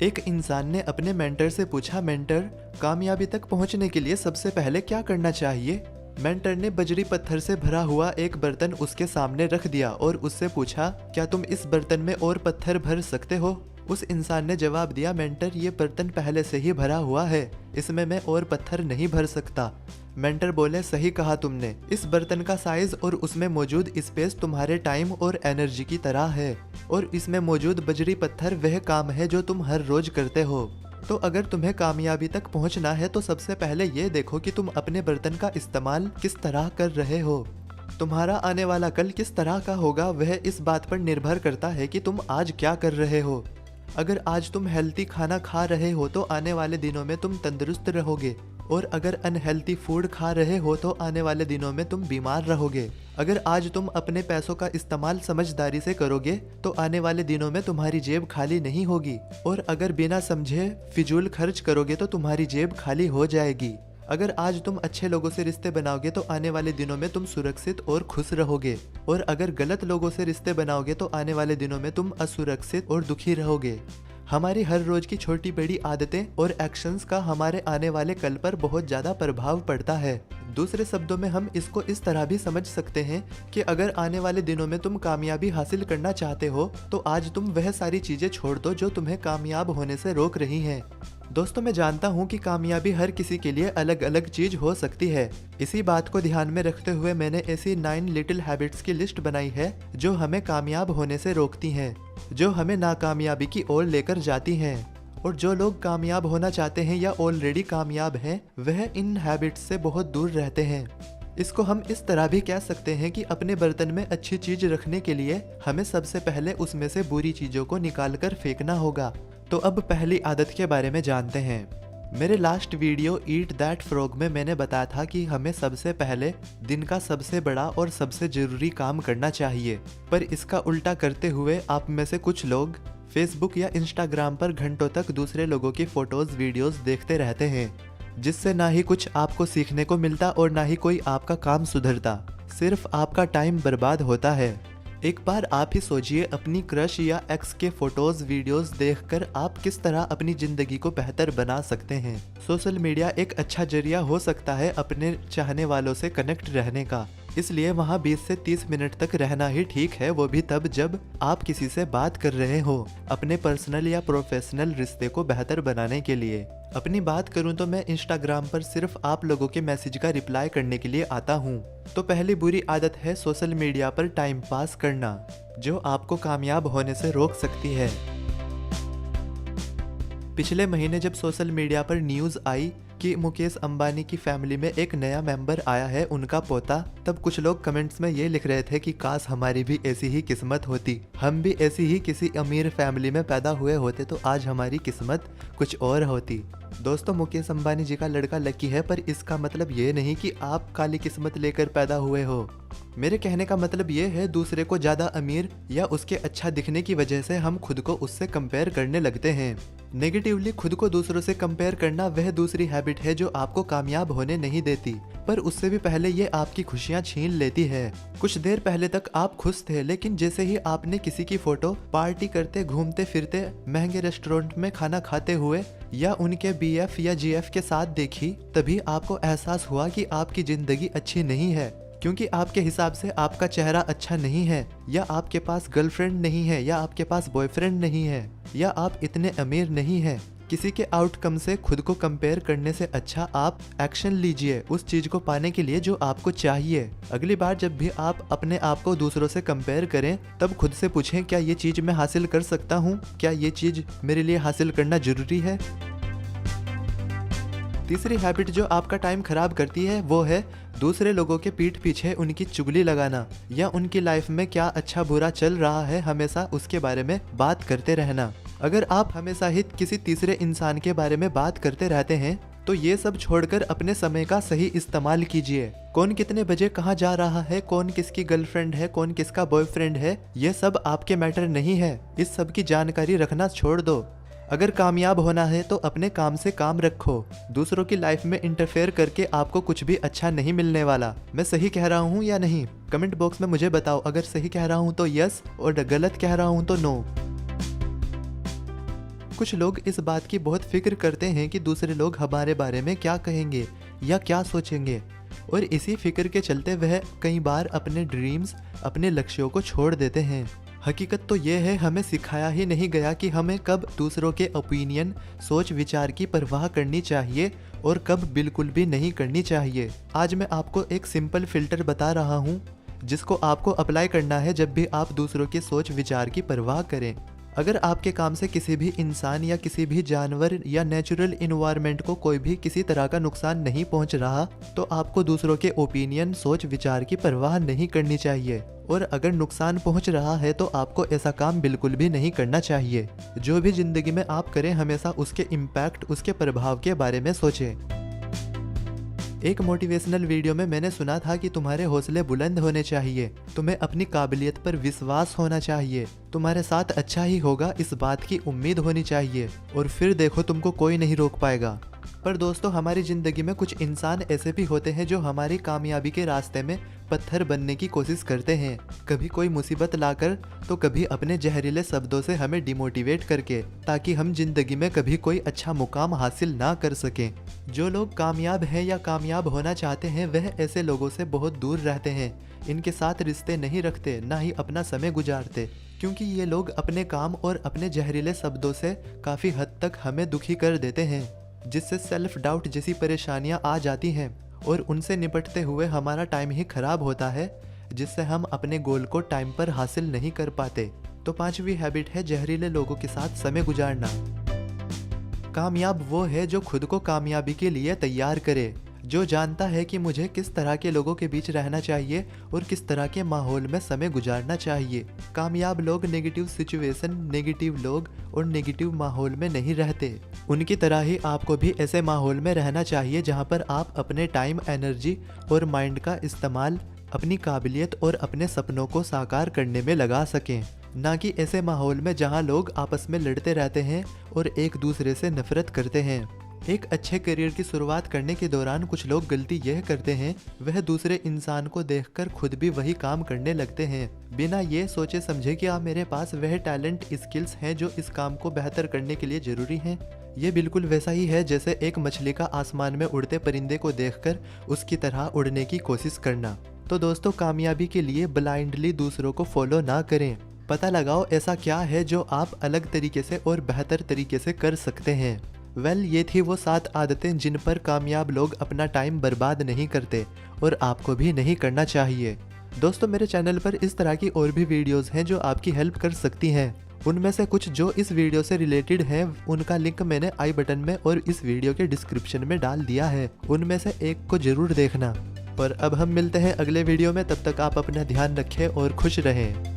एक इंसान ने अपने मेंटर से पूछा, मेंटर, कामयाबी तक पहुंचने के लिए सबसे पहले क्या करना चाहिए? मेंटर ने बजरी पत्थर से भरा हुआ एक बर्तन उसके सामने रख दिया और उससे पूछा, क्या तुम इस बर्तन में और पत्थर भर सकते हो? उस इंसान ने जवाब दिया, मेंटर, ये बर्तन पहले से ही भरा हुआ है, इसमें मैं और पत्थर नहीं भर सकता। मेंटर बोले, सही कहा तुमने, इस बर्तन का साइज और उसमें मौजूद स्पेस तुम्हारे टाइम और एनर्जी की तरह है, और इसमें मौजूद बजरी पत्थर वह काम है जो तुम हर रोज करते हो। तो अगर तुम्हें कामयाबी तक पहुंचना है तो सबसे पहले ये देखो कि तुम अपने बर्तन का इस्तेमाल किस तरह कर रहे हो। तुम्हारा आने वाला कल किस तरह का होगा वह इस बात पर निर्भर करता है कि तुम आज क्या कर रहे हो। अगर आज तुम हेल्थी खाना खा रहे हो तो आने वाले दिनों में तुम तंदुरुस्त रहोगे, और अगर अनहेल्थी फूड खा रहे हो तो आने वाले दिनों में तुम बीमार रहोगे। अगर आज तुम अपने पैसों का इस्तेमाल समझदारी से करोगे तो आने वाले दिनों में तुम्हारी जेब खाली नहीं होगी, और अगर बिना समझे फिजूल खर्च करोगे तो तुम्हारी जेब खाली हो जाएगी। अगर आज तुम अच्छे लोगों से रिश्ते बनाओगे तो आने वाले दिनों में तुम सुरक्षित और खुश रहोगे, और अगर गलत लोगों से रिश्ते बनाओगे तो आने वाले दिनों में तुम असुरक्षित और दुखी रहोगे। हमारी हर रोज की छोटी बड़ी आदतें और एक्शंस का हमारे आने वाले कल पर बहुत ज्यादा प्रभाव पड़ता है। दूसरे शब्दों में हम इसको इस तरह भी समझ सकते हैं कि अगर आने वाले दिनों में तुम कामयाबी हासिल करना चाहते हो तो आज तुम वह सारी चीजें छोड़ दो जो तुम्हें कामयाब होने से रोक रही हैं। दोस्तों, मैं जानता हूँ कि कामयाबी हर किसी के लिए अलग अलग चीज हो सकती है। इसी बात को ध्यान में रखते हुए मैंने ऐसी 9 लिटिल हैबिट्स की लिस्ट बनाई है जो हमें कामयाब होने से रोकती हैं, जो हमें नाकामयाबी की ओर लेकर जाती हैं। और जो लोग कामयाब होना चाहते हैं या ऑलरेडी कामयाब हैं वह इन हैबिट्स से बहुत दूर रहते हैं। इसको हम इस तरह भी कह सकते हैं कि अपने बर्तन में अच्छी चीज रखने के लिए हमें सबसे पहले उसमें से बुरी चीजों को निकाल कर फेंकना होगा। तो अब पहली आदत के बारे में जानते हैं। मेरे last video eat that frog में मैंने बताया था कि हमें सबसे पहले दिन का सबसे बड़ा और सबसे जरूरी काम करना चाहिए, पर इसका उल्टा करते हुए आप में से कुछ लोग फेसबुक या इंस्टाग्राम पर घंटों तक दूसरे लोगों की फोटोज वीडियोस देखते रहते हैं, जिससे ना ही कुछ आपको सीखने को मिलता और ना ही कोई आपका काम सुधरता, सिर्फ आपका टाइम बर्बाद होता है। एक बार आप ही सोचिए, अपनी क्रश या एक्स के फोटोज वीडियोस देखकर आप किस तरह अपनी जिंदगी को बेहतर बना सकते हैं। सोशल मीडिया एक अच्छा जरिया हो सकता है अपने चाहने वालों से कनेक्ट रहने का, इसलिए वहाँ 20 से 30 मिनट तक रहना ही ठीक है, वो भी तब जब आप किसी से बात कर रहे हो अपने पर्सनल या प्रोफेशनल रिश्ते को बेहतर बनाने के लिए। अपनी बात करूं तो मैं इंस्टाग्राम पर सिर्फ आप लोगों के मैसेज का रिप्लाई करने के लिए आता हूं। तो पहली बुरी आदत है सोशल मीडिया पर टाइम पास करना, जो आपको कामयाब होने से रोक सकती है। पिछले महीने जब सोशल मीडिया पर न्यूज़ आई कि मुकेश अंबानी की फैमिली में एक नया मेंबर आया है, उनका पोता, तब कुछ लोग कमेंट्स में ये लिख रहे थे कि काश हमारी भी ऐसी ही किस्मत होती, हम भी ऐसी ही किसी अमीर फैमिली में पैदा हुए होते तो आज हमारी किस्मत कुछ और होती। दोस्तों, मुकेश अंबानी जी का लड़का लकी है, पर इसका मतलब ये नहीं कि आप काली किस्मत लेकर पैदा हुए हो। मेरे कहने का मतलब ये है, दूसरे को ज्यादा अमीर या उसके अच्छा दिखने की वजह से हम खुद को उससे कंपेयर करने लगते हैं। नेगेटिवली खुद को दूसरों से कंपेयर करना वह दूसरी हैबिट है जो आपको कामयाब होने नहीं देती, पर उससे भी पहले ये आपकी खुशियां छीन लेती है। कुछ देर पहले तक आप खुश थे, लेकिन जैसे ही आपने किसी की फोटो पार्टी करते, घूमते फिरते, महंगे रेस्टोरेंट में खाना खाते हुए या उनके बीएफ या जीएफ के साथ देखी, तभी आपको एहसास हुआ कि आपकी जिंदगी अच्छी नहीं है, क्योंकि आपके हिसाब से आपका चेहरा अच्छा नहीं है, या आपके पास गर्लफ्रेंड नहीं है, या आपके पास बॉयफ्रेंड नहीं है, या आप इतने अमीर नहीं हैं। किसी के आउटकम से खुद को कंपेयर करने से अच्छा आप एक्शन लीजिए उस चीज को पाने के लिए जो आपको चाहिए। अगली बार जब भी आप अपने आप को दूसरों से कंपेयर करें तब खुद से पूछें, क्या ये चीज मैं हासिल कर सकता हूँ? क्या ये चीज मेरे लिए हासिल करना जरूरी है? तीसरी हैबिट जो आपका टाइम खराब करती है वो है दूसरे लोगों के पीठ पीछे उनकी चुगली लगाना, या उनकी लाइफ में क्या अच्छा बुरा चल रहा है हमेशा उसके बारे में बात करते रहना। अगर आप हमेशा ही किसी तीसरे इंसान के बारे में बात करते रहते हैं तो ये सब छोड़कर अपने समय का सही इस्तेमाल कीजिए। कौन कितने बजे कहाँ जा रहा है, कौन किसकी गर्लफ्रेंड है, कौन किसका बॉयफ्रेंड है, ये सब आपके मैटर नहीं है। इस सब की जानकारी रखना छोड़ दो। अगर कामयाब होना है तो अपने काम से काम रखो। दूसरों की लाइफ में इंटरफेयर करके आपको कुछ भी अच्छा नहीं मिलने वाला। मैं सही कह रहा हूँ या नहीं? कमेंट बॉक्स में मुझे बताओ। अगर सही कह रहा हूँ तो यस और गलत कह रहा हूँ तो नो। कुछ लोग इस बात की बहुत फिक्र करते हैं कि दूसरे लोग हमारे बारे में क्या कहेंगे या क्या सोचेंगे, और इसी फिक्र के चलते वह कई बार अपने ड्रीम्स, अपने लक्ष्यों को छोड़ देते हैं। हकीकत तो ये है, हमें सिखाया ही नहीं गया कि हमें कब दूसरों के ओपिनियन, सोच विचार की परवाह करनी चाहिए और कब बिल्कुल भी नहीं करनी चाहिए। आज मैं आपको एक सिंपल फिल्टर बता रहा हूँ जिसको आपको अप्लाई करना है जब भी आप दूसरों के सोच विचार की परवाह करें। अगर आपके काम से किसी भी इंसान या किसी भी जानवर या नेचुरल इन्वायरमेंट को कोई भी किसी तरह का नुकसान नहीं पहुंच रहा, तो आपको दूसरों के ओपिनियन, सोच विचार की परवाह नहीं करनी चाहिए। और अगर नुकसान पहुंच रहा है तो आपको ऐसा काम बिल्कुल भी नहीं करना चाहिए। जो भी जिंदगी में आप करें, हमेशा उसके इम्पैक्ट, उसके प्रभाव के बारे में सोचें। एक मोटिवेशनल वीडियो में मैंने सुना था कि तुम्हारे हौसले बुलंद होने चाहिए, तुम्हें अपनी काबिलियत पर विश्वास होना चाहिए, तुम्हारे साथ अच्छा ही होगा इस बात की उम्मीद होनी चाहिए, और फिर देखो तुमको कोई नहीं रोक पाएगा। पर दोस्तों, हमारी ज़िंदगी में कुछ इंसान ऐसे भी होते हैं जो हमारी कामयाबी के रास्ते में पत्थर बनने की कोशिश करते हैं, कभी कोई मुसीबत लाकर तो कभी अपने जहरीले शब्दों से हमें डिमोटिवेट करके, ताकि हम जिंदगी में कभी कोई अच्छा मुकाम हासिल ना कर सकें। जो लोग कामयाब हैं या कामयाब होना चाहते हैं, वह ऐसे लोगों से बहुत दूर रहते हैं, इनके साथ रिश्ते नहीं रखते, ना ही अपना समय गुजारते, क्योंकि ये लोग अपने काम और अपने जहरीले शब्दों से काफ़ी हद तक हमें दुखी कर देते हैं, जिससे सेल्फ डाउट जैसी परेशानियां आ जाती हैं, और उनसे निपटते हुए हमारा टाइम ही खराब होता है, जिससे हम अपने गोल को टाइम पर हासिल नहीं कर पाते। तो 5वीं हैबिट है जहरीले लोगों के साथ समय गुजारना। कामयाब वो है जो खुद को कामयाबी के लिए तैयार करे, जो जानता है कि मुझे किस तरह के लोगों के बीच रहना चाहिए और किस तरह के माहौल में समय गुजारना चाहिए। कामयाब लोग नेगेटिव सिचुएशन, नेगेटिव लोग और नेगेटिव माहौल में नहीं रहते। उनकी तरह ही आपको भी ऐसे माहौल में रहना चाहिए जहां पर आप अपने टाइम, एनर्जी और माइंड का इस्तेमाल अपनी काबिलियत और अपने सपनों को साकार करने में लगा सकें, ना कि ऐसे माहौल में जहां लोग आपस में लड़ते रहते हैं और एक दूसरे से नफरत करते हैं। एक अच्छे करियर की शुरुआत करने के दौरान कुछ लोग गलती यह करते हैं, वह दूसरे इंसान को देखकर खुद भी वही काम करने लगते हैं, बिना ये सोचे समझे कि मेरे पास वह टैलेंट, स्किल्स हैं जो इस काम को बेहतर करने के लिए ज़रूरी हैं। ये बिल्कुल वैसा ही है जैसे एक मछली का आसमान में उड़ते परिंदे को देखकर उसकी तरह उड़ने की कोशिश करना। तो दोस्तों, कामयाबी के लिए ब्लाइंडली दूसरों को फॉलो ना करें। पता लगाओ ऐसा क्या है जो आप अलग तरीके से और बेहतर तरीके से कर सकते हैं। ये थी वो 7 आदतें जिन पर कामयाब लोग अपना टाइम बर्बाद नहीं करते, और आपको भी नहीं करना चाहिए। दोस्तों, मेरे चैनल पर इस तरह की और भी वीडियोस हैं जो आपकी हेल्प कर सकती हैं। उनमें से कुछ जो इस वीडियो से रिलेटेड हैं, उनका लिंक मैंने आई बटन में और इस वीडियो के डिस्क्रिप्शन में डाल दिया है, उनमें से एक को जरूर देखना। और अब हम मिलते हैं अगले वीडियो में, तब तक आप अपना ध्यान रखें और खुश रहें।